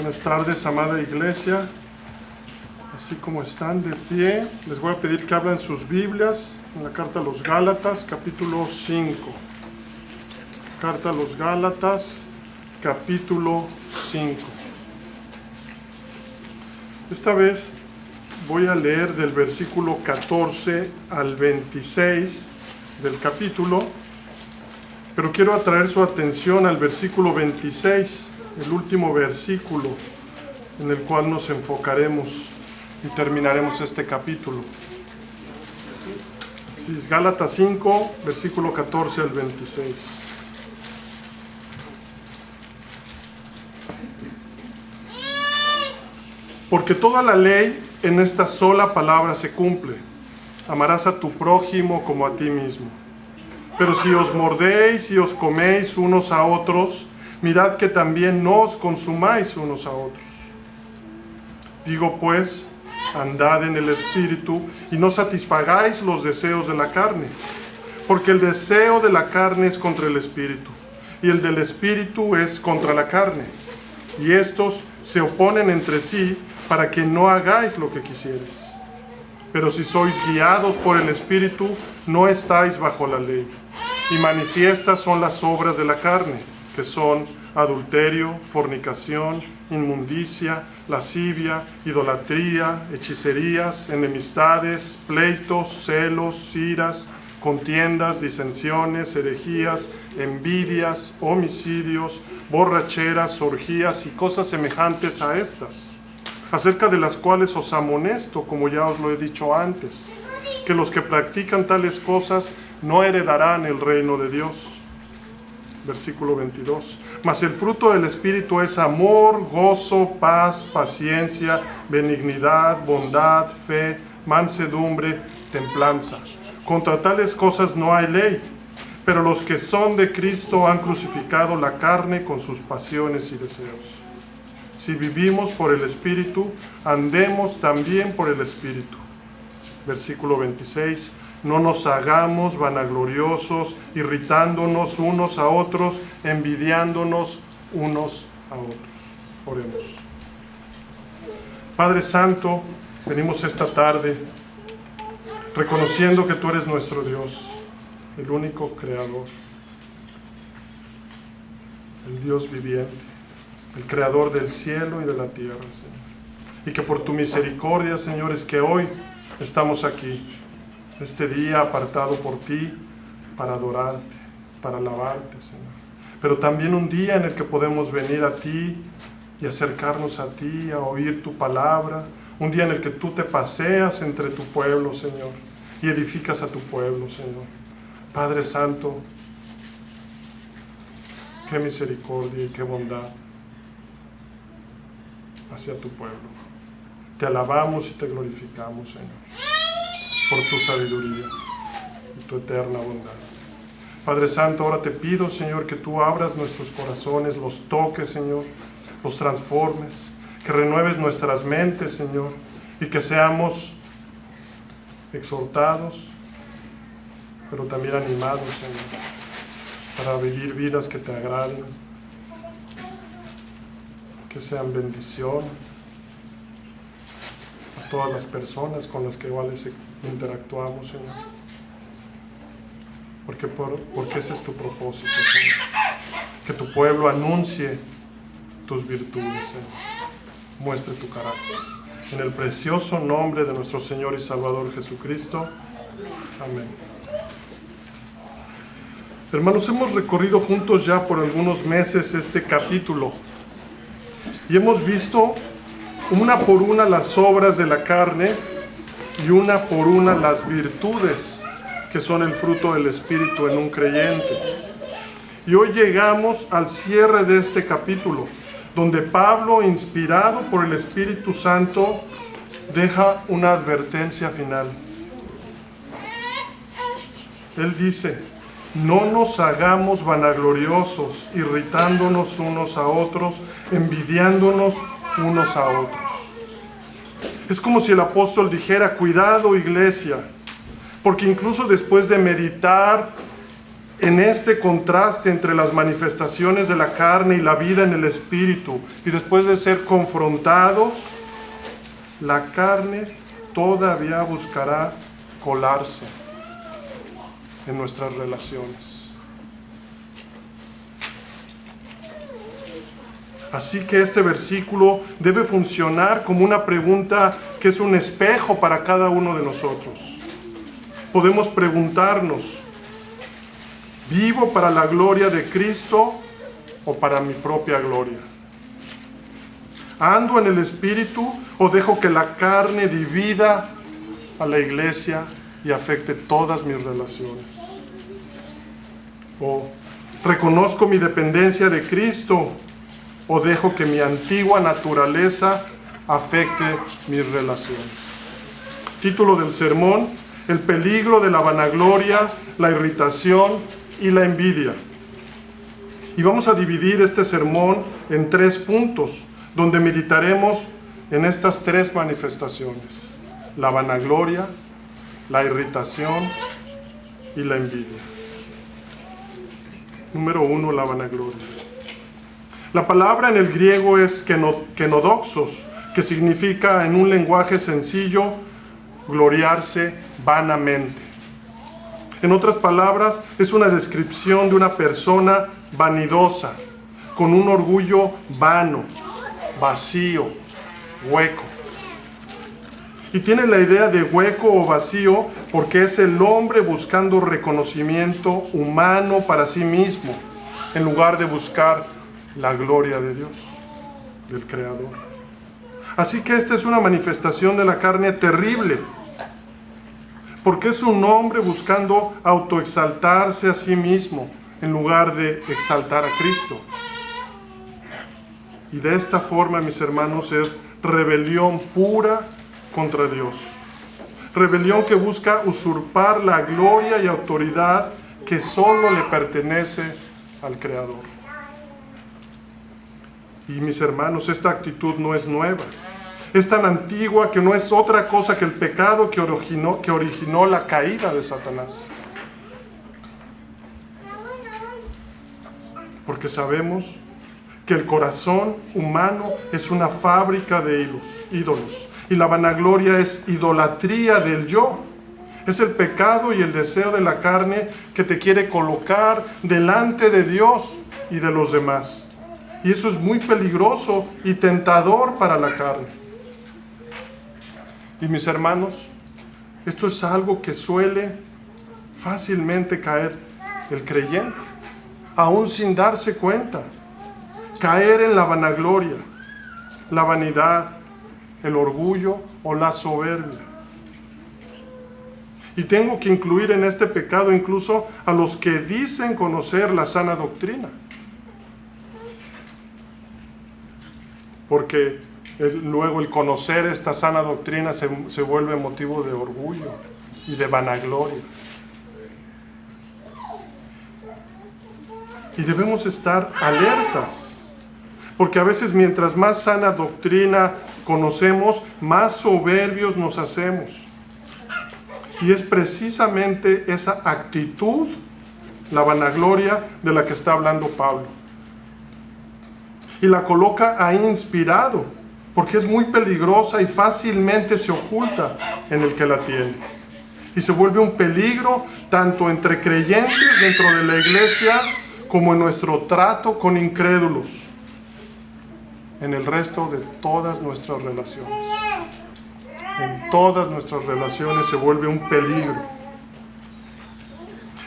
Buenas tardes, amada iglesia. Así como están de pie, les voy a pedir que abran sus Biblias en la carta a los Gálatas, capítulo 5. Carta a los Gálatas, capítulo 5. Esta vez voy a leer del versículo 14 al 26 del capítulo, pero quiero atraer su atención al versículo 26, el último versículo en el cual nos enfocaremos y terminaremos este capítulo. Así es, Gálatas 5, versículo 14 al 26. Porque toda la ley en esta sola palabra se cumple: amarás a tu prójimo como a ti mismo. Pero si os mordéis y os coméis unos a otros, mirad que también no os consumáis unos a otros. Digo pues, andad en el Espíritu y no satisfagáis los deseos de la carne, porque el deseo de la carne es contra el Espíritu, y el del Espíritu es contra la carne, y estos se oponen entre sí para que no hagáis lo que quisierais. Pero si sois guiados por el Espíritu, no estáis bajo la ley. Y manifiestas son las obras de la carne, que son adulterio, fornicación, inmundicia, lascivia, idolatría, hechicerías, enemistades, pleitos, celos, iras, contiendas, disensiones, herejías, envidias, homicidios, borracheras, orgías y cosas semejantes a estas, acerca de las cuales os amonesto, como ya os lo he dicho antes, que los que practican tales cosas no heredarán el reino de Dios. Versículo 22. Mas el fruto del Espíritu es amor, gozo, paz, paciencia, benignidad, bondad, fe, mansedumbre, templanza. Contra tales cosas no hay ley, pero los que son de Cristo han crucificado la carne con sus pasiones y deseos. Si vivimos por el Espíritu, andemos también por el Espíritu. Versículo 26. No nos hagamos vanagloriosos, irritándonos unos a otros, envidiándonos unos a otros. Oremos. Padre Santo, venimos esta tarde reconociendo que tú eres nuestro Dios, el único creador, el Dios viviente, el creador del cielo y de la tierra, Señor. Y que por tu misericordia, Señor, es que hoy estamos aquí, este día apartado por ti para adorarte, para alabarte, Señor. Pero también un día en el que podemos venir a ti y acercarnos a ti, a oír tu palabra. Un día en el que tú te paseas entre tu pueblo, Señor, y edificas a tu pueblo, Señor. Padre Santo, qué misericordia y qué bondad hacia tu pueblo. Te alabamos y te glorificamos, Señor, por tu sabiduría y tu eterna bondad. Padre Santo, ahora te pido, Señor, que tú abras nuestros corazones, los toques, Señor, los transformes, que renueves nuestras mentes, Señor, y que seamos exhortados, pero también animados, Señor, para vivir vidas que te agraden, que sean bendición a todas las personas con las que igual interactuamos, Señor. Porque ese es tu propósito, Señor. Que tu pueblo anuncie tus virtudes, Señor. Muestre tu carácter. En el precioso nombre de nuestro Señor y Salvador Jesucristo. Amén. Hermanos, hemos recorrido juntos ya por algunos meses este capítulo y hemos visto una por una las obras de la carne y una por una las virtudes que son el fruto del Espíritu en un creyente. Y hoy llegamos al cierre de este capítulo, donde Pablo, inspirado por el Espíritu Santo, deja una advertencia final. Él dice: no nos hagamos vanagloriosos, irritándonos unos a otros, envidiándonos unos a otros. Es como si el apóstol dijera: cuidado, iglesia, porque incluso después de meditar en este contraste entre las manifestaciones de la carne y la vida en el Espíritu, y después de ser confrontados, la carne todavía buscará colarse en nuestras relaciones. Así que este versículo debe funcionar como una pregunta que es un espejo para cada uno de nosotros. Podemos preguntarnos: ¿vivo para la gloria de Cristo o para mi propia gloria? ¿Ando en el Espíritu o dejo que la carne divida a la iglesia y afecte todas mis relaciones? ¿O reconozco mi dependencia de Cristo o dejo que mi antigua naturaleza afecte mis relaciones? Título del sermón: el peligro de la vanagloria, la irritación y la envidia. Y vamos a dividir este sermón en 3 puntos, donde meditaremos en estas 3 manifestaciones: la vanagloria, la irritación y la envidia. Número 1, la vanagloria. La palabra en el griego es kenodoxos, que significa, en un lenguaje sencillo, gloriarse vanamente. En otras palabras, es una descripción de una persona vanidosa, con un orgullo vano, vacío, hueco. Y tiene la idea de hueco o vacío porque es el hombre buscando reconocimiento humano para sí mismo, en lugar de buscar la gloria de Dios, del Creador. Así que esta es una manifestación de la carne terrible, porque es un hombre buscando autoexaltarse a sí mismo en lugar de exaltar a Cristo. Y de esta forma, mis hermanos, es rebelión pura contra Dios. Rebelión que busca usurpar la gloria y autoridad que solo le pertenece al Creador. Y mis hermanos, esta actitud no es nueva. Es tan antigua que no es otra cosa que el pecado que originó la caída de Satanás. Porque sabemos que el corazón humano es una fábrica de ídolos. Y la vanagloria es idolatría del yo. Es el pecado y el deseo de la carne que te quiere colocar delante de Dios y de los demás. Y eso es muy peligroso y tentador para la carne. Y mis hermanos, esto es algo que suele fácilmente caer el creyente, aún sin darse cuenta. Caer en la vanagloria, la vanidad, el orgullo o la soberbia. Y tengo que incluir en este pecado incluso a los que dicen conocer la sana doctrina. Porque luego el conocer esta sana doctrina se vuelve motivo de orgullo y de vanagloria. Y debemos estar alertas, porque a veces mientras más sana doctrina conocemos, más soberbios nos hacemos. Y es precisamente esa actitud, la vanagloria, de la que está hablando Pablo. Y la coloca ahí inspirado, porque es muy peligrosa y fácilmente se oculta en el que la tiene. Y se vuelve un peligro tanto entre creyentes dentro de la iglesia como en nuestro trato con incrédulos, en el resto de todas nuestras relaciones. En todas nuestras relaciones se vuelve un peligro.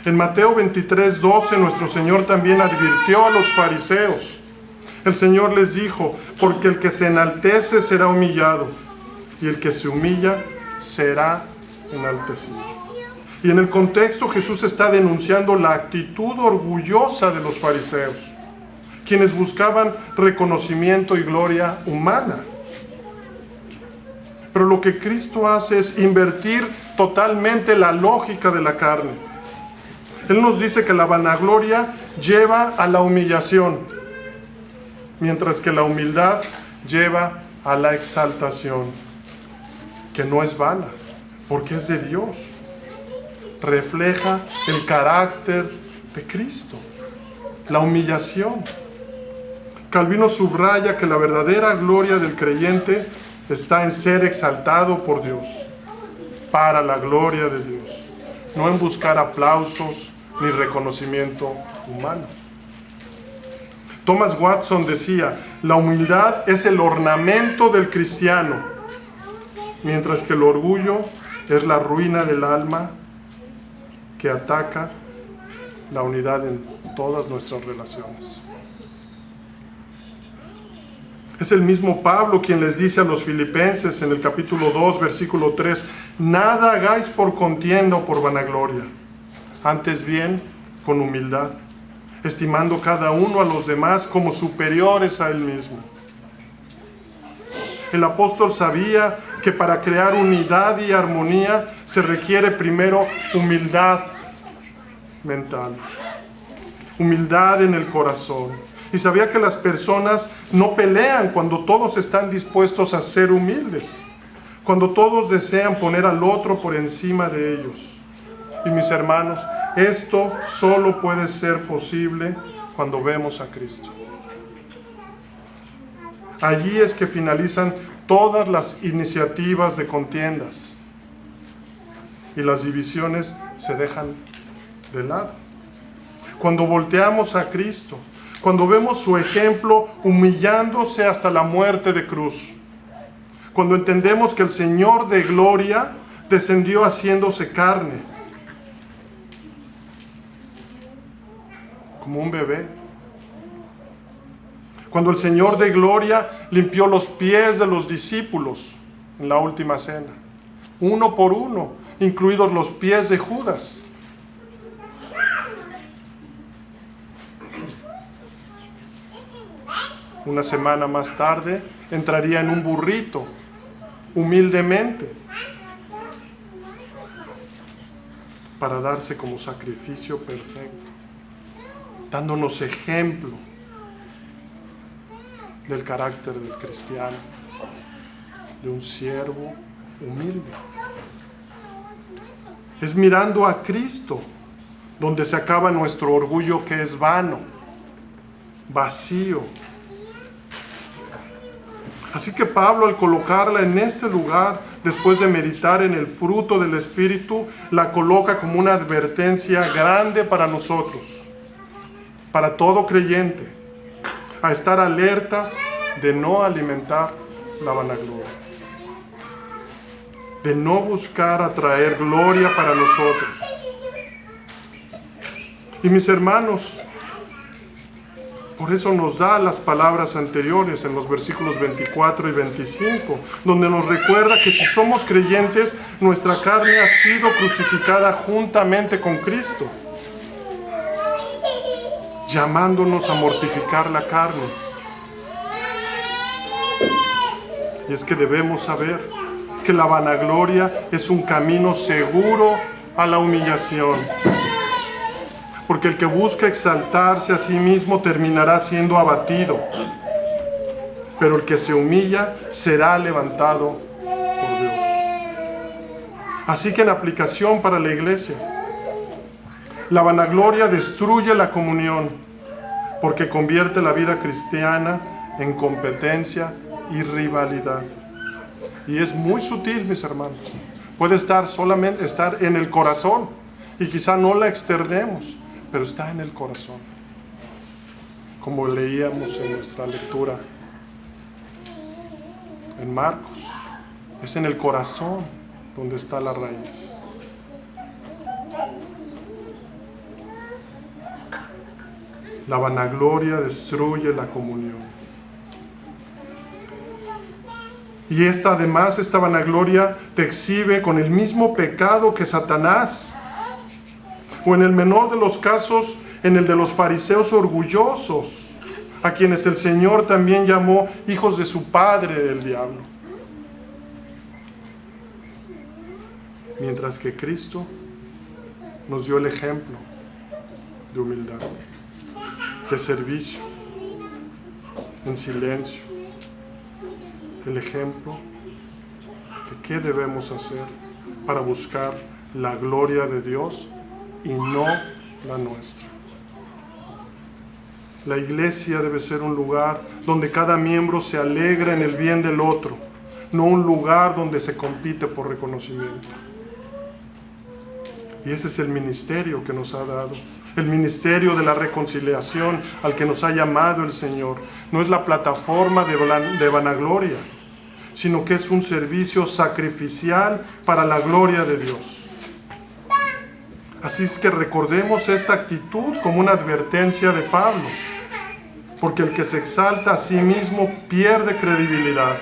En Mateo 23:12, nuestro Señor también advirtió a los fariseos. El Señor les dijo: porque el que se enaltece será humillado, y el que se humilla será enaltecido. Y en el contexto, Jesús está denunciando la actitud orgullosa de los fariseos, quienes buscaban reconocimiento y gloria humana. Pero lo que Cristo hace es invertir totalmente la lógica de la carne. Él nos dice que la vanagloria lleva a la humillación, mientras que la humildad lleva a la exaltación, que no es vana, porque es de Dios. Refleja el carácter de Cristo, la humillación. Calvino subraya que la verdadera gloria del creyente está en ser exaltado por Dios, para la gloria de Dios, no en buscar aplausos ni reconocimiento humano. Thomas Watson decía: la humildad es el ornamento del cristiano, mientras que el orgullo es la ruina del alma que ataca la unidad en todas nuestras relaciones. Es el mismo Pablo quien les dice a los filipenses en el capítulo 2, versículo 3: nada hagáis por contienda o por vanagloria, antes bien con humildad, estimando cada uno a los demás como superiores a él mismo. El apóstol sabía que para crear unidad y armonía se requiere primero humildad mental, humildad en el corazón. Y sabía que las personas no pelean cuando todos están dispuestos a ser humildes, cuando todos desean poner al otro por encima de ellos. Y mis hermanos, esto solo puede ser posible cuando vemos a Cristo. Allí es que finalizan todas las iniciativas de contiendas y las divisiones se dejan de lado. Cuando volteamos a Cristo, cuando vemos su ejemplo humillándose hasta la muerte de cruz, cuando entendemos que el Señor de gloria descendió haciéndose carne, como un bebé, cuando el Señor de gloria limpió los pies de los discípulos en la última cena, uno por uno, incluidos los pies de Judas. Una semana más tarde entraría en un burrito, humildemente, para darse como sacrificio perfecto, dándonos ejemplo del carácter del cristiano, de un siervo humilde. Es mirando a Cristo donde se acaba nuestro orgullo, que es vano, vacío. Así que Pablo, al colocarla en este lugar, después de meditar en el fruto del Espíritu, la coloca como una advertencia grande para nosotros, para todo creyente, a estar alertas de no alimentar la vanagloria, de no buscar atraer gloria para nosotros. Y mis hermanos, por eso nos da las palabras anteriores en los versículos 24 y 25, donde nos recuerda que si somos creyentes, nuestra carne ha sido crucificada juntamente con Cristo, llamándonos a mortificar la carne. Y es que debemos saber que la vanagloria es un camino seguro a la humillación. Porque el que busca exaltarse a sí mismo terminará siendo abatido, pero el que se humilla será levantado por Dios. Así que en aplicación para la iglesia, la vanagloria destruye la comunión, porque convierte la vida cristiana en competencia y rivalidad. Y es muy sutil, mis hermanos. Puede solamente estar en el corazón, y quizá no la externemos, pero está en el corazón, como leíamos en nuestra lectura en Marcos. Es en el corazón donde está la raíz. La vanagloria destruye la comunión. Y esta vanagloria te exhibe con el mismo pecado que Satanás, o en el menor de los casos, en el de los fariseos orgullosos, a quienes el Señor también llamó hijos de su padre, el diablo. Mientras que Cristo nos dio el ejemplo de humildad, de servicio, en silencio, el ejemplo de qué debemos hacer para buscar la gloria de Dios y no la nuestra. La iglesia debe ser un lugar donde cada miembro se alegra en el bien del otro, no un lugar donde se compite por reconocimiento. Y ese es el ministerio que nos ha dado, el ministerio de la reconciliación al que nos ha llamado el Señor. No es la plataforma de vanagloria, sino que es un servicio sacrificial para la gloria de Dios. Así es que recordemos esta actitud como una advertencia de Pablo, porque el que se exalta a sí mismo pierde credibilidad.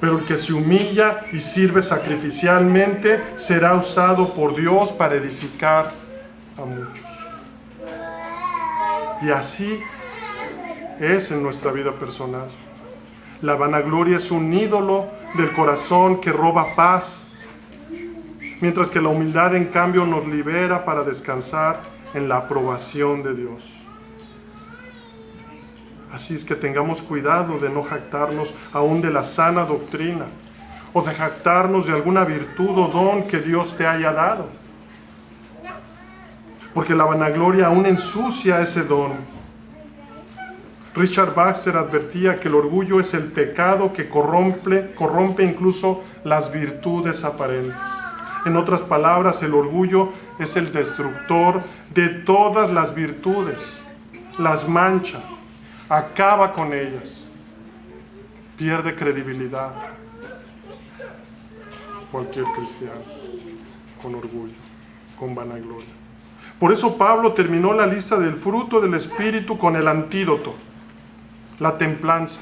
Pero el que se humilla y sirve sacrificialmente será usado por Dios para edificar a muchos. Y así es en nuestra vida personal. La vanagloria es un ídolo del corazón que roba paz, mientras que la humildad en cambio nos libera para descansar en la aprobación de Dios. Así es que tengamos cuidado de no jactarnos aún de la sana doctrina, o de jactarnos de alguna virtud o don que Dios te haya dado. Porque la vanagloria aún ensucia ese don. Richard Baxter advertía que el orgullo es el pecado que corrompe incluso las virtudes aparentes. En otras palabras, el orgullo es el destructor de todas las virtudes, las mancha, acaba con ellas, pierde credibilidad. Cualquier cristiano con orgullo, con vanagloria. Por eso Pablo terminó la lista del fruto del Espíritu con el antídoto, la templanza,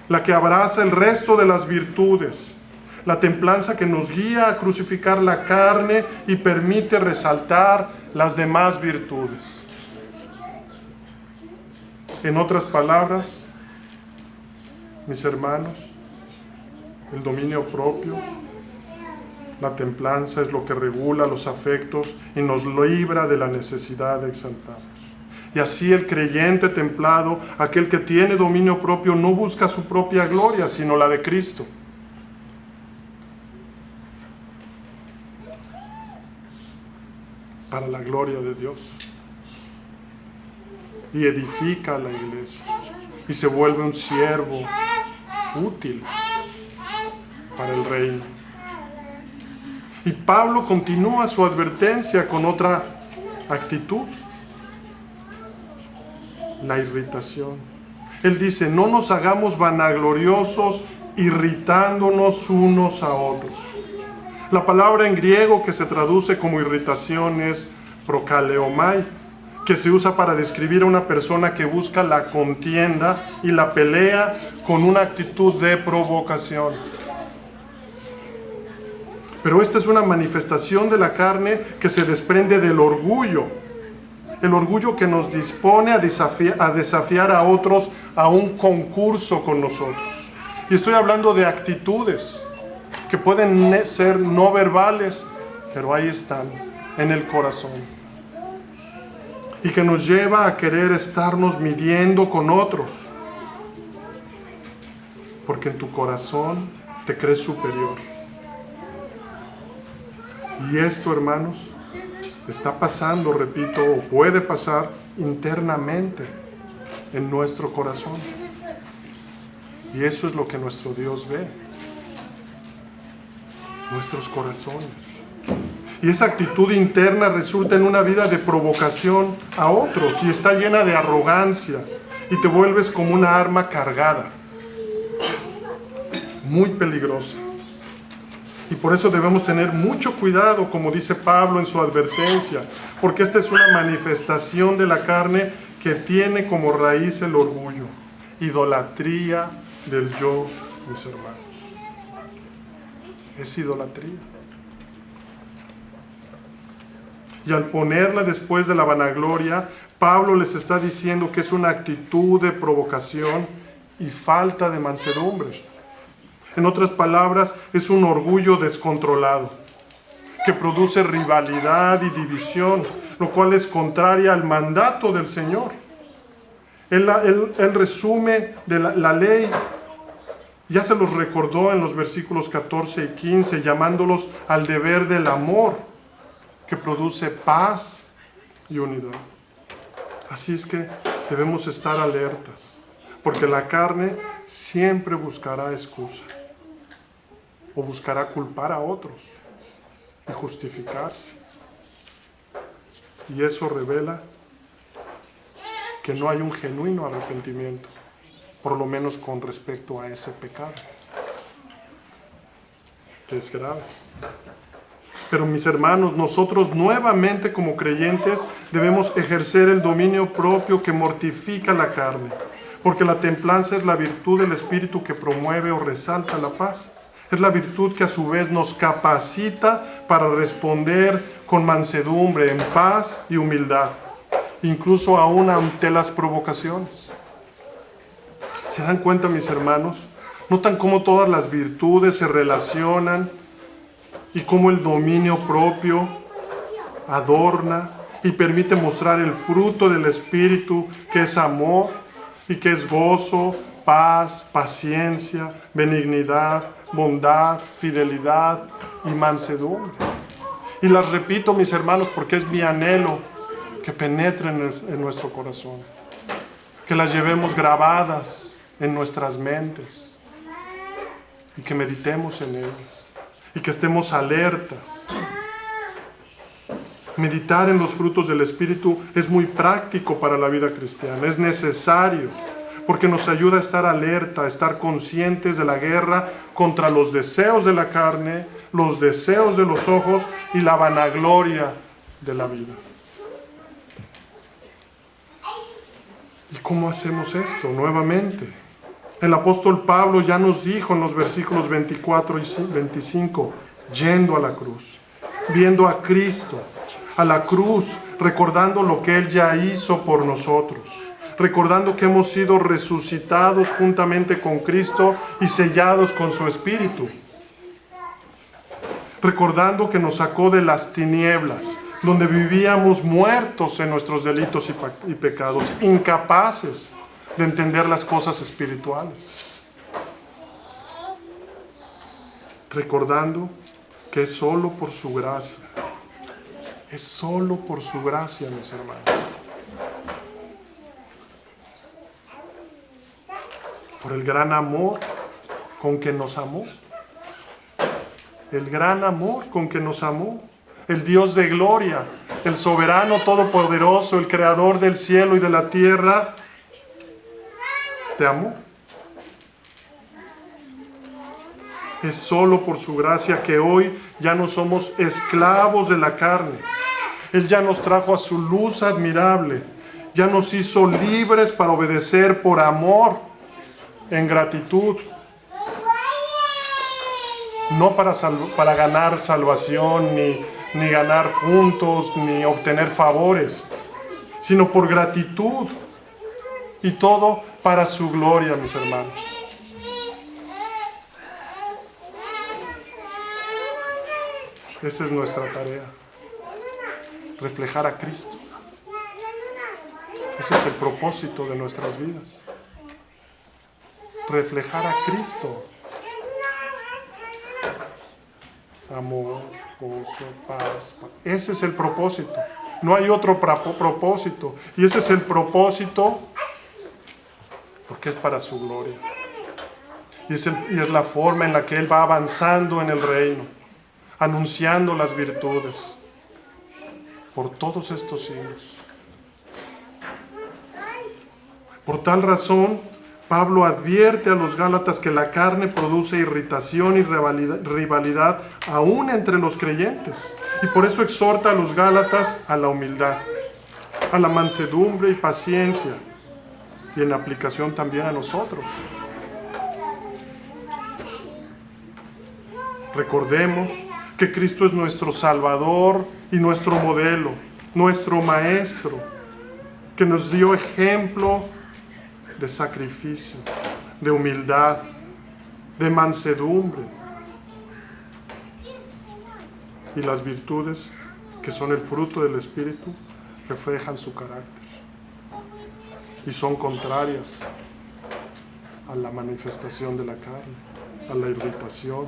la que abraza el resto de las virtudes, la templanza que nos guía a crucificar la carne y permite resaltar las demás virtudes. En otras palabras, mis hermanos, el dominio propio, la templanza es lo que regula los afectos y nos libra de la necesidad de exaltarnos. Y así el creyente templado, aquel que tiene dominio propio, no busca su propia gloria, sino la de Cristo. Para la gloria de Dios. Y edifica a la iglesia. Y se vuelve un siervo útil para el reino. Y Pablo continúa su advertencia con otra actitud. La irritación. Él dice, no nos hagamos vanagloriosos irritándonos unos a otros. La palabra en griego que se traduce como irritación es prokaleomai, que se usa para describir a una persona que busca la contienda y la pelea con una actitud de provocación. Pero esta es una manifestación de la carne que se desprende del orgullo. El orgullo que nos dispone a desafiar a otros a un concurso con nosotros. Y estoy hablando de actitudes que pueden ser no verbales, pero ahí están, en el corazón. Y que nos lleva a querer estarnos midiendo con otros. Porque en tu corazón te crees superior. Y esto, hermanos, está pasando, repito, o puede pasar internamente en nuestro corazón. Y eso es lo que nuestro Dios ve. Nuestros corazones. Y esa actitud interna resulta en una vida de provocación a otros y está llena de arrogancia y te vuelves como una arma cargada, muy peligrosa. Y por eso debemos tener mucho cuidado, como dice Pablo en su advertencia, porque esta es una manifestación de la carne que tiene como raíz el orgullo, idolatría del yo, mis hermanos. Es idolatría. Y al ponerla después de la vanagloria, Pablo les está diciendo que es una actitud de provocación y falta de mansedumbre. En otras palabras, es un orgullo descontrolado, que produce rivalidad y división, lo cual es contraria al mandato del Señor. Él resume de la ley, ya se los recordó en los versículos 14 y 15, llamándolos al deber del amor. que produce paz y unidad. Así es que debemos estar alertas, porque la carne siempre buscará excusa o buscará culpar a otros y justificarse. Y eso revela que no hay un genuino arrepentimiento, por lo menos con respecto a ese pecado, que es grave. Pero mis hermanos, nosotros nuevamente como creyentes debemos ejercer el dominio propio que mortifica la carne, porque la templanza es la virtud del Espíritu que promueve o resalta la paz. Es la virtud que a su vez nos capacita para responder con mansedumbre, en paz y humildad, incluso aún ante las provocaciones. ¿Se dan cuenta, mis hermanos? ¿Notan cómo todas las virtudes se relacionan y cómo el dominio propio adorna y permite mostrar el fruto del Espíritu, que es amor y que es gozo, paz, paciencia, benignidad, bondad, fidelidad y mansedumbre? Y las repito, mis hermanos, porque es mi anhelo que penetren en nuestro corazón, que las llevemos grabadas en nuestras mentes y que meditemos en ellas y que estemos alertas. Meditar en los frutos del Espíritu es muy práctico para la vida cristiana, es necesario, porque nos ayuda a estar alerta, a estar conscientes de la guerra contra los deseos de la carne, los deseos de los ojos y la vanagloria de la vida. ¿Y cómo hacemos esto? Nuevamente, el apóstol Pablo ya nos dijo en los versículos 24 y 25, yendo a la cruz, viendo a Cristo, a la cruz, recordando lo que Él ya hizo por nosotros, recordando que hemos sido resucitados juntamente con Cristo y sellados con su Espíritu, recordando que nos sacó de las tinieblas, donde vivíamos muertos en nuestros delitos y pecados, incapaces de entender las cosas espirituales, recordando que es solo por su gracia, es solo por su gracia, mis hermanos. Por el gran amor con que nos amó. El gran amor con que nos amó. El Dios de gloria, el soberano todopoderoso, el creador del cielo y de la tierra, te amó. Es solo por su gracia que hoy ya no somos esclavos de la carne. Él ya nos trajo a su luz admirable. Ya nos hizo libres para obedecer por amor, en gratitud. No para ganar salvación, ni ganar puntos, ni obtener favores, sino por gratitud. Y todo para su gloria, mis hermanos. Esa es nuestra tarea. Reflejar a Cristo. Ese es el propósito de nuestras vidas. Reflejar a Cristo. Amor, gozo, paz. Ese es el propósito. No hay otro propósito. Y ese es el propósito porque es para su gloria. Y es la forma en la que Él va avanzando en el reino, anunciando las virtudes por todos estos siglos. Por tal razón, Pablo advierte a los Gálatas que la carne produce irritación y rivalidad aún entre los creyentes. Y por eso exhorta a los Gálatas a la humildad, a la mansedumbre y paciencia, y en aplicación también a nosotros. Recordemos que Cristo es nuestro Salvador y nuestro modelo, nuestro Maestro, que nos dio ejemplo de sacrificio, de humildad, de mansedumbre. Y las virtudes que son el fruto del Espíritu reflejan su carácter y son contrarias a la manifestación de la carne, a la irritación,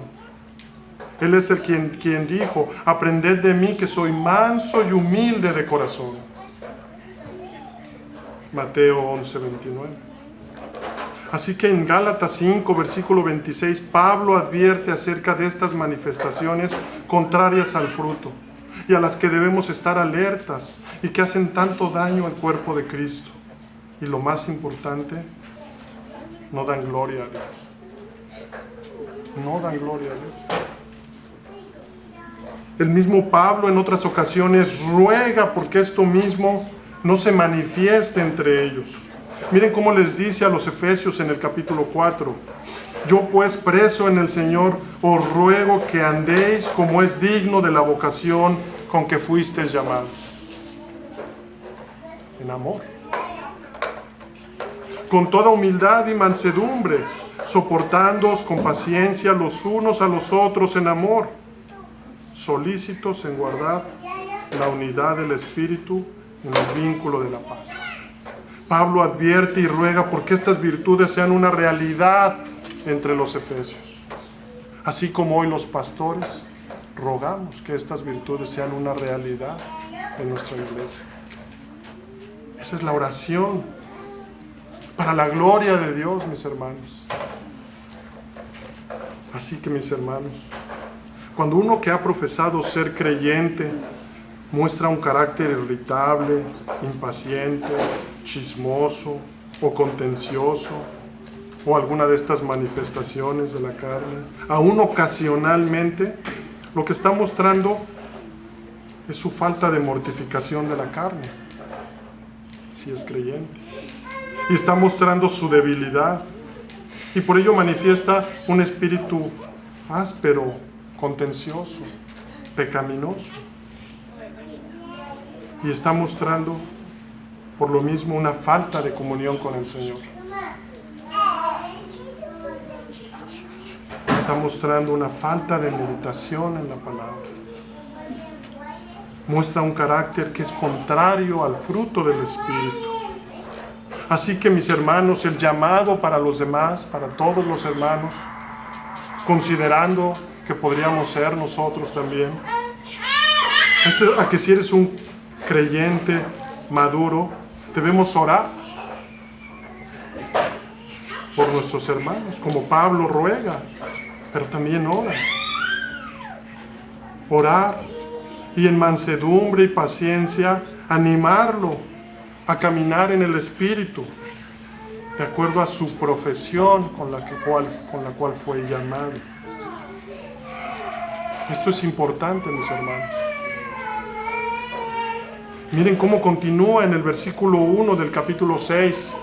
Él es el quien dijo: aprended de mí que soy manso y humilde de corazón. Mateo 11:29. Así que en Gálatas 5, versículo 26, Pablo advierte acerca de estas manifestaciones contrarias al fruto y a las que debemos estar alertas y que hacen tanto daño al cuerpo de Cristo. Y lo más importante, no dan gloria a Dios. No dan gloria a Dios. El mismo Pablo en otras ocasiones ruega porque esto mismo no se manifieste entre ellos. Miren cómo les dice a los Efesios en el capítulo 4: yo pues, preso en el Señor, os ruego que andéis como es digno de la vocación con que fuisteis llamados. En amor. Con toda humildad y mansedumbre, soportándoos con paciencia los unos a los otros en amor, solícitos en guardar la unidad del Espíritu en el vínculo de la paz. Pablo advierte y ruega porque estas virtudes sean una realidad entre los efesios. Así como hoy los pastores rogamos que estas virtudes sean una realidad en nuestra iglesia. Esa es la oración para la gloria de Dios, mis hermanos. Así que, mis hermanos, cuando uno que ha profesado ser creyente muestra un carácter irritable, impaciente, chismoso o contencioso, o alguna de estas manifestaciones de la carne, aún ocasionalmente, lo que está mostrando es su falta de mortificación de la carne, si es creyente. Y está mostrando su debilidad, y por ello manifiesta un espíritu áspero, contencioso, pecaminoso. Y está mostrando, por lo mismo, una falta de comunión con el Señor. Está mostrando una falta de meditación en la palabra. Muestra un carácter que es contrario al fruto del Espíritu. Así que, mis hermanos, el llamado para los demás, para todos los hermanos, considerando que podríamos ser nosotros también, es a que si eres un creyente maduro, debemos orar por nuestros hermanos, como Pablo ruega, pero también ora. Orar y en mansedumbre y paciencia animarlo a caminar en el Espíritu, de acuerdo a su profesión con la cual fue llamado. Esto es importante, mis hermanos. Miren cómo continúa en el versículo 1 del capítulo 6.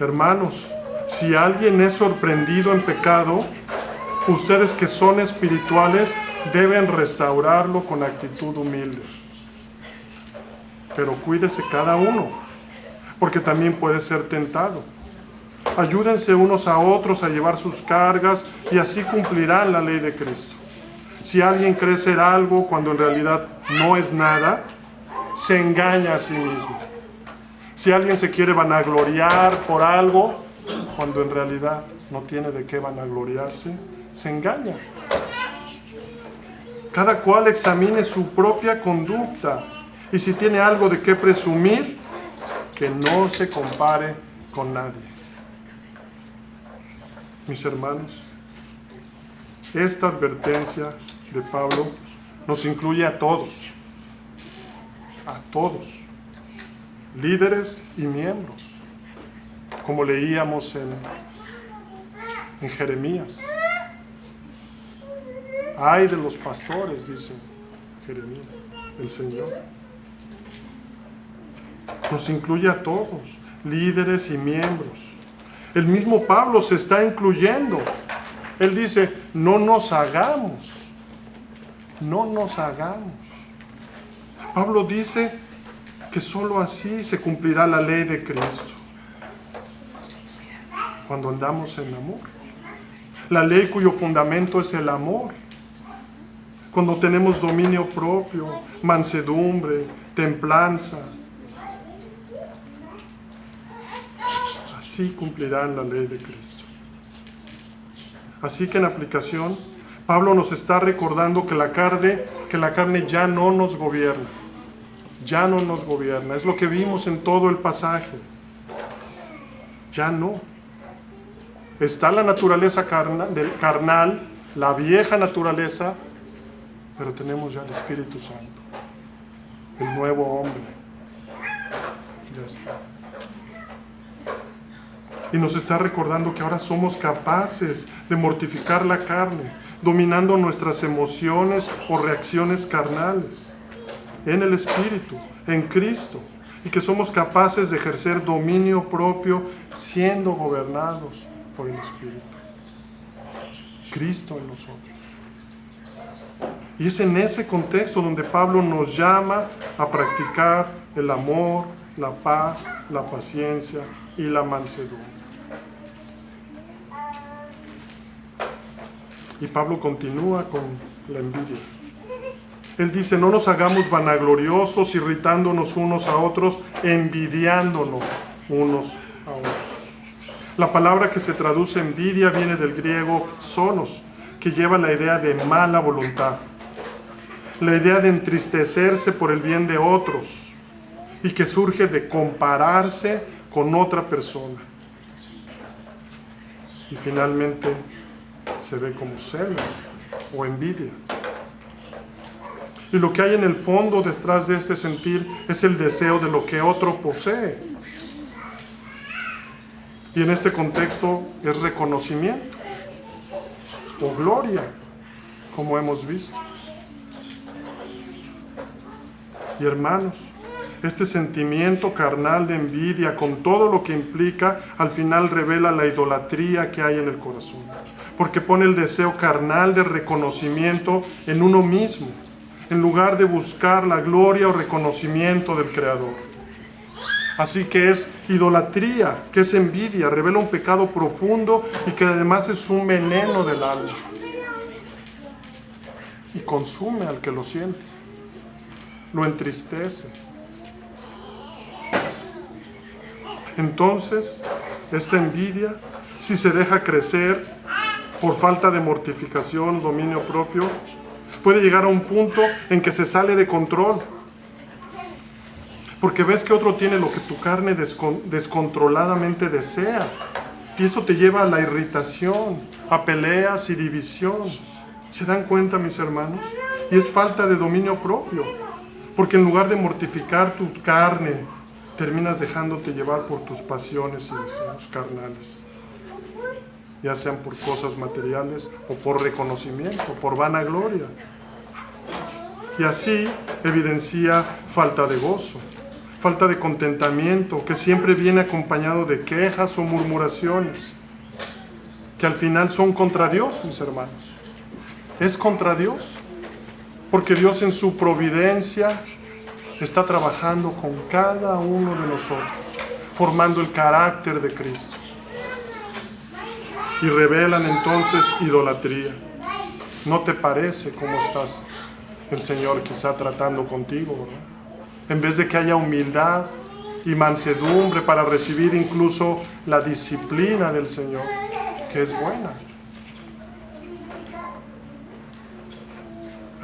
Hermanos, si alguien es sorprendido en pecado, ustedes que son espirituales deben restaurarlo con actitud humilde. Pero cuídese cada uno, porque también puede ser tentado. Ayúdense unos a otros a llevar sus cargas y así cumplirán la ley de Cristo. Si alguien cree ser algo cuando en realidad no es nada, se engaña a sí mismo. Si alguien se quiere vanagloriar por algo, cuando en realidad no tiene de qué vanagloriarse, se engaña. Cada cual examine su propia conducta y si tiene algo de qué presumir, que no se compare con nadie. Mis hermanos, esta advertencia de Pablo nos incluye a todos, líderes y miembros, como leíamos en Jeremías. Ay de los pastores, dice Jeremías, el Señor. Nos incluye a todos, líderes y miembros. El mismo Pablo se está incluyendo. Él dice, no nos hagamos. Pablo dice que solo así se cumplirá la ley de Cristo. Cuando andamos en amor. La ley cuyo fundamento es el amor. Cuando tenemos dominio propio, mansedumbre, templanza. Así cumplirán la ley de Cristo. Así que en aplicación, Pablo nos está recordando que la carne ya no nos gobierna. Ya no nos gobierna. Es lo que vimos en todo el pasaje. Ya no. Está la naturaleza carnal, la vieja naturaleza, pero tenemos ya el Espíritu Santo, el nuevo hombre. Ya está. Y nos está recordando que ahora somos capaces de mortificar la carne, dominando nuestras emociones o reacciones carnales, en el Espíritu, en Cristo, y que somos capaces de ejercer dominio propio siendo gobernados por el Espíritu. Cristo en nosotros. Y es en ese contexto donde Pablo nos llama a practicar el amor, la paz, la paciencia y la mansedumbre. Y Pablo continúa con la envidia. Él dice, no nos hagamos vanagloriosos, irritándonos unos a otros, envidiándonos unos a otros. La palabra que se traduce envidia viene del griego psonos, que lleva la idea de mala voluntad, la idea de entristecerse por el bien de otros y que surge de compararse con otra persona. Y finalmente se ve como celos o envidia. Y lo que hay en el fondo detrás de este sentir es el deseo de lo que otro posee. Y en este contexto es reconocimiento o gloria, como hemos visto. Y hermanos, este sentimiento carnal de envidia, con todo lo que implica, al final revela la idolatría que hay en el corazón. Porque pone el deseo carnal de reconocimiento en uno mismo, en lugar de buscar la gloria o reconocimiento del Creador. Así que es idolatría, que es envidia, revela un pecado profundo y que además es un veneno del alma. Y consume al que lo siente, lo entristece. Entonces, esta envidia, si se deja crecer por falta de mortificación, dominio propio, puede llegar a un punto en que se sale de control. Porque ves que otro tiene lo que tu carne descontroladamente desea. Y eso te lleva a la irritación, a peleas y división. ¿Se dan cuenta, mis hermanos? Y es falta de dominio propio. Porque en lugar de mortificar tu carne, terminas dejándote llevar por tus pasiones y deseos carnales. Ya sean por cosas materiales o por reconocimiento, por vanagloria. Y así evidencia falta de gozo, falta de contentamiento, que siempre viene acompañado de quejas o murmuraciones, que al final son contra Dios, mis hermanos. Es contra Dios, porque Dios en su providencia está trabajando con cada uno de nosotros, formando el carácter de Cristo. Y revelan entonces idolatría. ¿No te parece cómo estás el Señor quizá tratando contigo, ¿verdad? En vez de que haya humildad y mansedumbre para recibir incluso la disciplina del Señor, que es buena.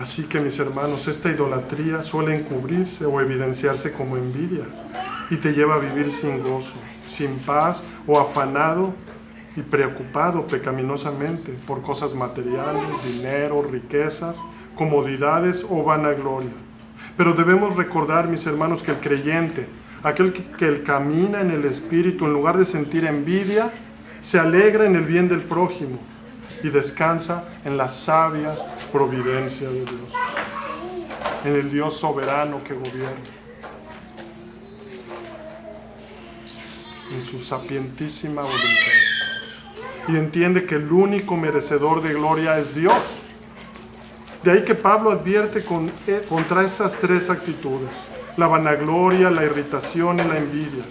Así que, mis hermanos, esta idolatría suele encubrirse o evidenciarse como envidia y te lleva a vivir sin gozo, sin paz o afanado y preocupado pecaminosamente por cosas materiales, dinero, riquezas, comodidades o vanagloria. Pero debemos recordar, mis hermanos, que el creyente, aquel que camina en el Espíritu, en lugar de sentir envidia, se alegra en el bien del prójimo y descansa en la sabia providencia de Dios, en el Dios soberano que gobierna, en su sapientísima voluntad. Y entiende que el único merecedor de gloria es Dios. De ahí que Pablo advierte contra estas tres actitudes: la vanagloria, la irritación y la envidia.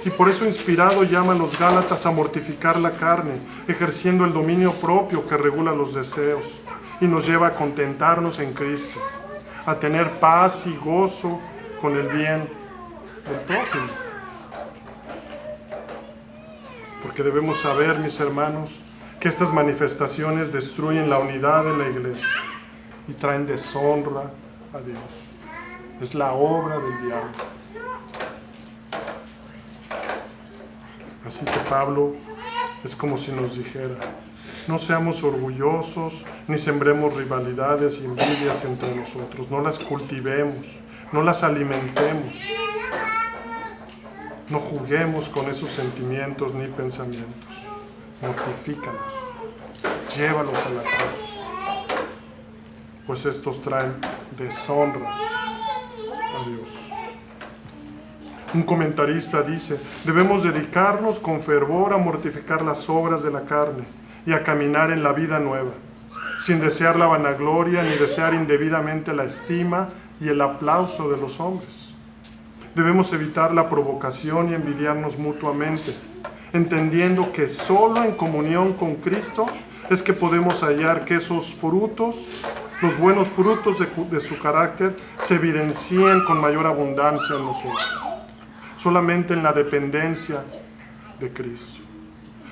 Y por eso, inspirado, llama a los Gálatas a mortificar la carne, ejerciendo el dominio propio que regula los deseos y nos lleva a contentarnos en Cristo, a tener paz y gozo con el bien del prójimo. Porque debemos saber, mis hermanos, que estas manifestaciones destruyen la unidad de la iglesia y traen deshonra a Dios. Es la obra del diablo. Así que Pablo es como si nos dijera: no seamos orgullosos, ni sembremos rivalidades y envidias entre nosotros. No las cultivemos, no las alimentemos. No juguemos con esos sentimientos ni pensamientos. Mortifícalos, llévalos a la cruz, pues estos traen deshonra a Dios. Un comentarista dice: debemos dedicarnos con fervor a mortificar las obras de la carne y a caminar en la vida nueva, sin desear la vanagloria ni desear indebidamente la estima y el aplauso de los hombres. Debemos evitar la provocación y envidiarnos mutuamente, entendiendo que solo en comunión con Cristo es que podemos hallar que esos frutos, los buenos frutos de su carácter, se evidencien con mayor abundancia en nosotros. Solamente en la dependencia de Cristo,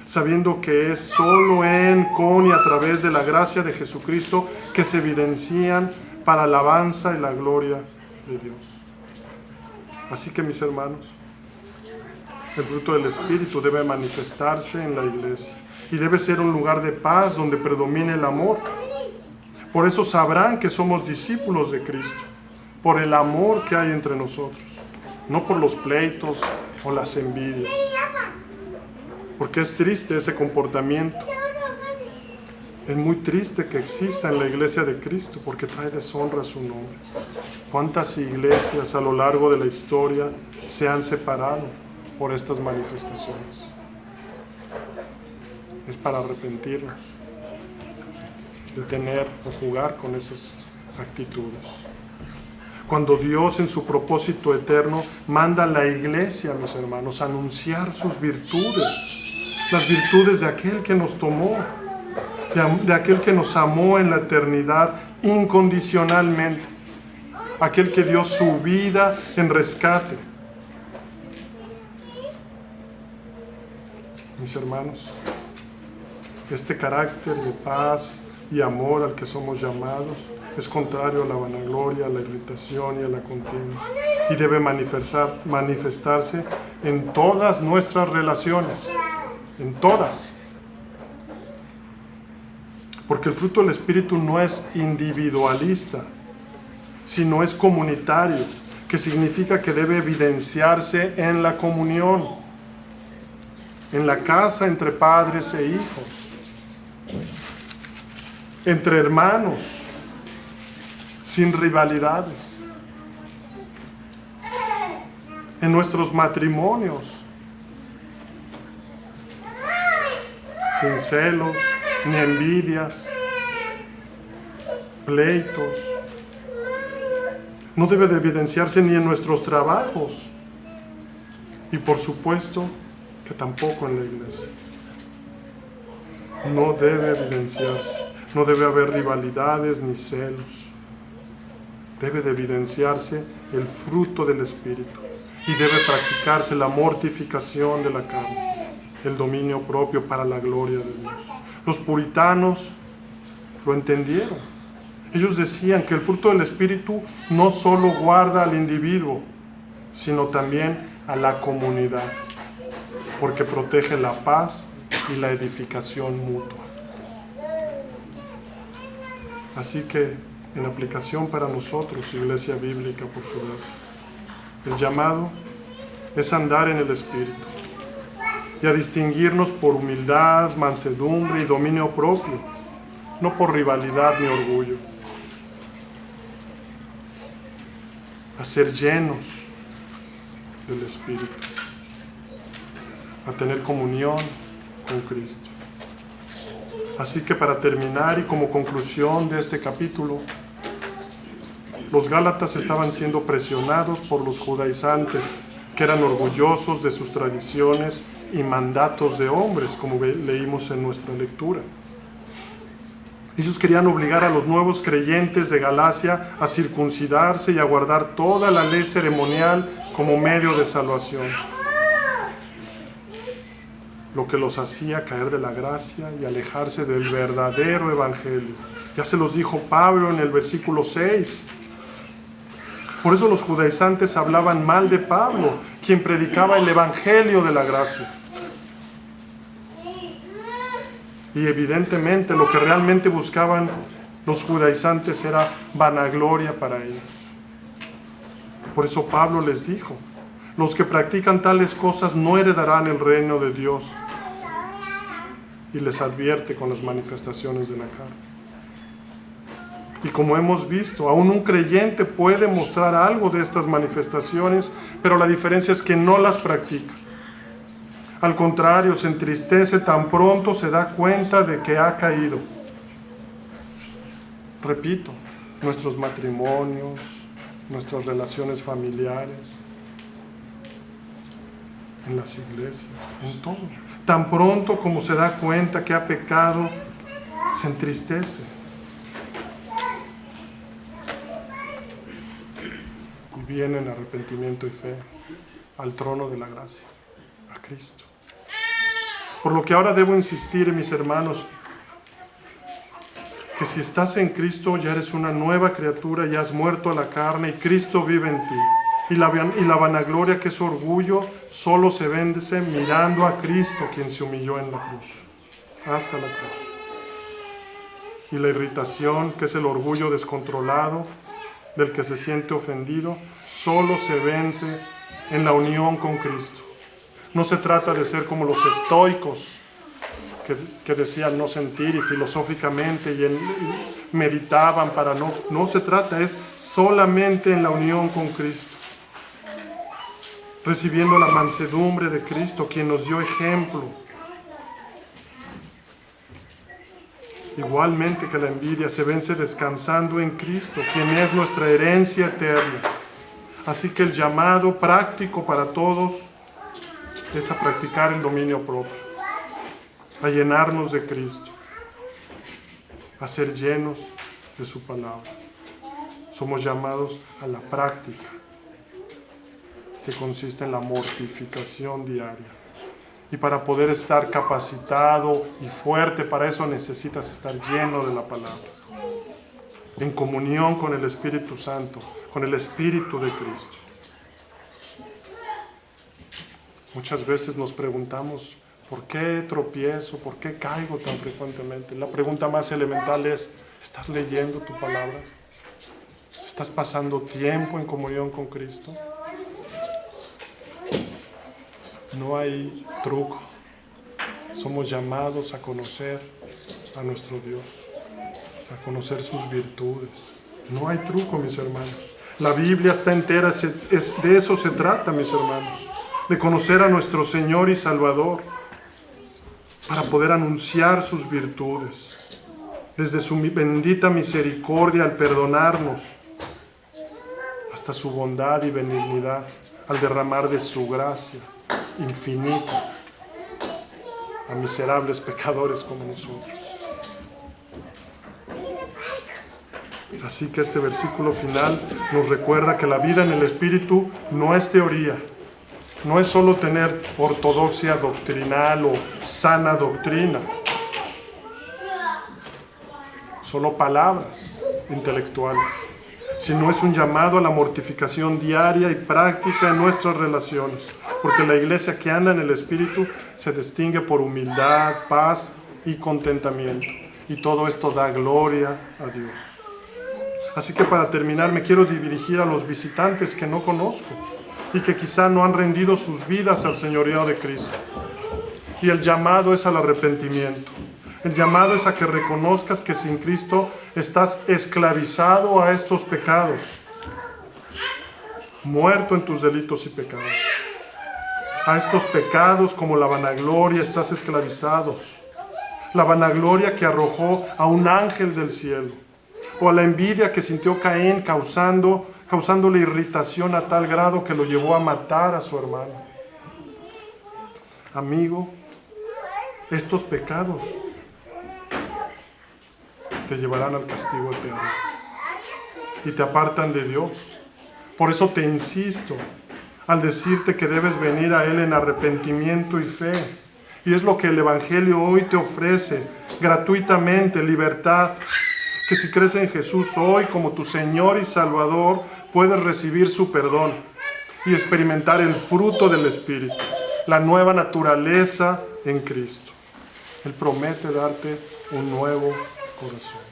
sabiendo que es solo en, con y a través de la gracia de Jesucristo que se evidencian para la alabanza y la gloria de Dios. Así que, mis hermanos, el fruto del Espíritu debe manifestarse en la iglesia y debe ser un lugar de paz donde predomine el amor. Por eso sabrán que somos discípulos de Cristo, por el amor que hay entre nosotros, no por los pleitos o las envidias. Porque es triste ese comportamiento. Es muy triste que exista en la iglesia de Cristo porque trae deshonra a su nombre. ¿Cuántas iglesias a lo largo de la historia se han separado por estas manifestaciones? Es para arrepentirnos de tener o jugar con esas actitudes. Cuando Dios en su propósito eterno manda a la iglesia, mis hermanos, a anunciar sus virtudes, las virtudes de aquel que nos tomó, de aquel que nos amó en la eternidad incondicionalmente, aquel que dio su vida en rescate. Mis hermanos, este carácter de paz y amor al que somos llamados es contrario a la vanagloria, a la irritación y a la contienda, y debe manifestarse en todas nuestras relaciones, en todas. Porque el fruto del Espíritu no es individualista, sino es comunitario, que significa que debe evidenciarse en la comunión, en la casa entre padres e hijos, entre hermanos, sin rivalidades, en nuestros matrimonios, sin celos, ni envidias, pleitos. No debe de evidenciarse ni en nuestros trabajos, y por supuesto que tampoco en la iglesia. No debe evidenciarse, no debe haber rivalidades ni celos. Debe de evidenciarse el fruto del Espíritu y debe practicarse la mortificación de la carne, el dominio propio para la gloria de Dios. Los puritanos lo entendieron. Ellos decían que el fruto del Espíritu no solo guarda al individuo, sino también a la comunidad, porque protege la paz y la edificación mutua. Así que, en aplicación para nosotros, Iglesia Bíblica por su gracia, el llamado es andar en el Espíritu y a distinguirnos por humildad, mansedumbre y dominio propio, no por rivalidad ni orgullo. A ser llenos del Espíritu, a tener comunión con Cristo. Así que para terminar y como conclusión de este capítulo, los Gálatas estaban siendo presionados por los judaizantes, que eran orgullosos de sus tradiciones y mandatos de hombres, como leímos en nuestra lectura. Ellos querían obligar a los nuevos creyentes de Galacia a circuncidarse y a guardar toda la ley ceremonial como medio de salvación. lo que los hacía caer de la gracia y alejarse del verdadero evangelio. Ya se los dijo Pablo en el versículo 6. Por eso los judaizantes hablaban mal de Pablo, quien predicaba el evangelio de la gracia. Y evidentemente lo que realmente buscaban los judaizantes era vanagloria para ellos. Por eso Pablo les dijo: los que practican tales cosas no heredarán el reino de Dios. Y les advierte con las manifestaciones de la carne. Y como hemos visto, aún un creyente puede mostrar algo de estas manifestaciones, pero la diferencia es que no las practica. Al contrario, se entristece tan pronto se da cuenta de que ha caído. Repito, nuestros matrimonios, nuestras relaciones familiares, en las iglesias, en todo. Tan pronto como se da cuenta que ha pecado, se entristece. Y viene en arrepentimiento y fe al trono de la gracia, a Cristo. Por lo que ahora debo insistir, mis hermanos, que si estás en Cristo ya eres una nueva criatura, ya has muerto a la carne y Cristo vive en ti. Y la vanagloria, que es orgullo, solo se vence mirando a Cristo, quien se humilló en la cruz, hasta la cruz. Y la irritación, que es el orgullo descontrolado, del que se siente ofendido, solo se vence en la unión con Cristo. No se trata de ser como los estoicos, que decían no sentir y filosóficamente y meditaban para no. No se trata, es solamente en la unión con Cristo. Recibiendo la mansedumbre de Cristo, quien nos dio ejemplo. Igualmente que la envidia se vence descansando en Cristo, quien es nuestra herencia eterna. Así que el llamado práctico para todos es a practicar el dominio propio, a llenarnos de Cristo, a ser llenos de su palabra. Somos llamados a la práctica, que consiste en la mortificación diaria. Y para poder estar capacitado y fuerte para eso necesitas estar lleno de la palabra, en comunión con el Espíritu Santo, con el Espíritu de Cristo. Muchas veces nos preguntamos, ¿por qué tropiezo? ¿Por qué caigo tan frecuentemente? La pregunta más elemental es, ¿estás leyendo tu palabra? ¿Estás pasando tiempo en comunión con Cristo? No hay truco. Somos llamados a conocer a nuestro Dios, a conocer sus virtudes. No hay truco, mis hermanos. La Biblia está entera, de eso se trata, mis hermanos. De conocer a nuestro Señor y Salvador, para poder anunciar sus virtudes, desde su bendita misericordia al perdonarnos, hasta su bondad y benignidad al derramar de su gracia infinita a miserables pecadores como nosotros. Así que este versículo final nos recuerda que la vida en el Espíritu no es teoría, no es solo tener ortodoxia doctrinal o sana doctrina, solo palabras intelectuales, sino es un llamado a la mortificación diaria y práctica en nuestras relaciones, porque la iglesia que anda en el Espíritu se distingue por humildad, paz y contentamiento, y todo esto da gloria a Dios. Así que para terminar me quiero dirigir a los visitantes que no conozco y que quizá no han rendido sus vidas al señorío de Cristo. Y el llamado es al arrepentimiento. El llamado es a que reconozcas que sin Cristo estás esclavizado a estos pecados, muerto en tus delitos y pecados. A estos pecados como la vanagloria estás esclavizados. La vanagloria que arrojó a un ángel del cielo, o a la envidia que sintió Caín causándole irritación a tal grado que lo llevó a matar a su hermano. Amigo, estos pecados te llevarán al castigo eterno y te apartan de Dios. Por eso te insisto al decirte que debes venir a Él en arrepentimiento y fe Y es lo que el Evangelio hoy te ofrece, gratuitamente, libertad. Que si crees en Jesús hoy como tu Señor y Salvador, puedes recibir su perdón y experimentar el fruto del Espíritu, la nueva naturaleza en Cristo. Él promete darte un nuevo corazón.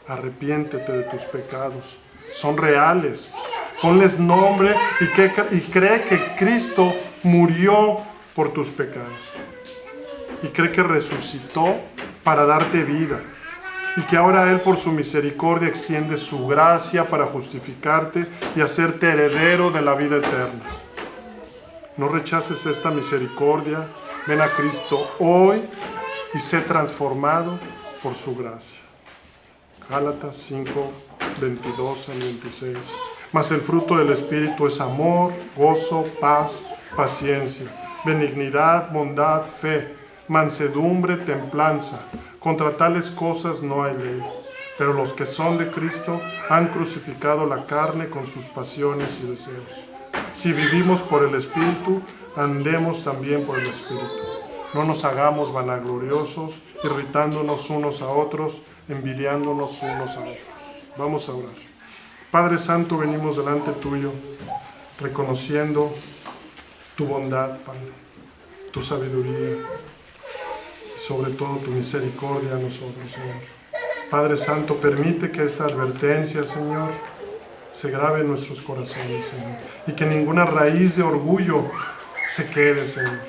Arrepiéntete de tus pecados. Son reales. Ponles nombre y cree que Cristo murió por tus pecados. Y cree que resucitó para darte vida. Y que ahora Él por su misericordia extiende su gracia para justificarte y hacerte heredero de la vida eterna. No rechaces esta misericordia. Ven a Cristo hoy y sé transformado por su gracia. Gálatas 5, 22 al 26. Mas el fruto del Espíritu es amor, gozo, paz, paciencia, benignidad, bondad, fe, mansedumbre, templanza. Contra tales cosas no hay ley. Pero los que son de Cristo han crucificado la carne con sus pasiones y deseos. Si vivimos por el Espíritu, andemos también por el Espíritu. No nos hagamos vanagloriosos, irritándonos unos a otros, envidiándonos unos a otros. Vamos a orar. Padre Santo, venimos delante tuyo, reconociendo tu bondad, Padre, tu sabiduría y sobre todo tu misericordia a nosotros, Señor. Padre Santo, permite que esta advertencia, Señor, se grabe en nuestros corazones, Señor, y que ninguna raíz de orgullo se quede, Señor.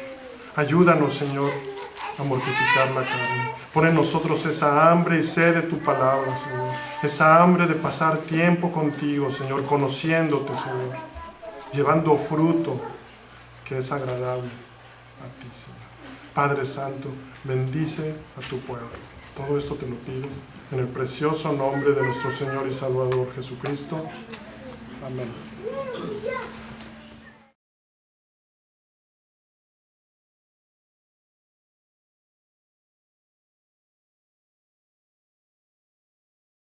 Ayúdanos, Señor, a mortificar la carne. Pon en nosotros esa hambre y sed de tu palabra, Señor. Esa hambre de pasar tiempo contigo, Señor, conociéndote, Señor, llevando fruto que es agradable a ti, Señor. Padre Santo, bendice a tu pueblo. Todo esto te lo pido en el precioso nombre de nuestro Señor y Salvador Jesucristo. Amén.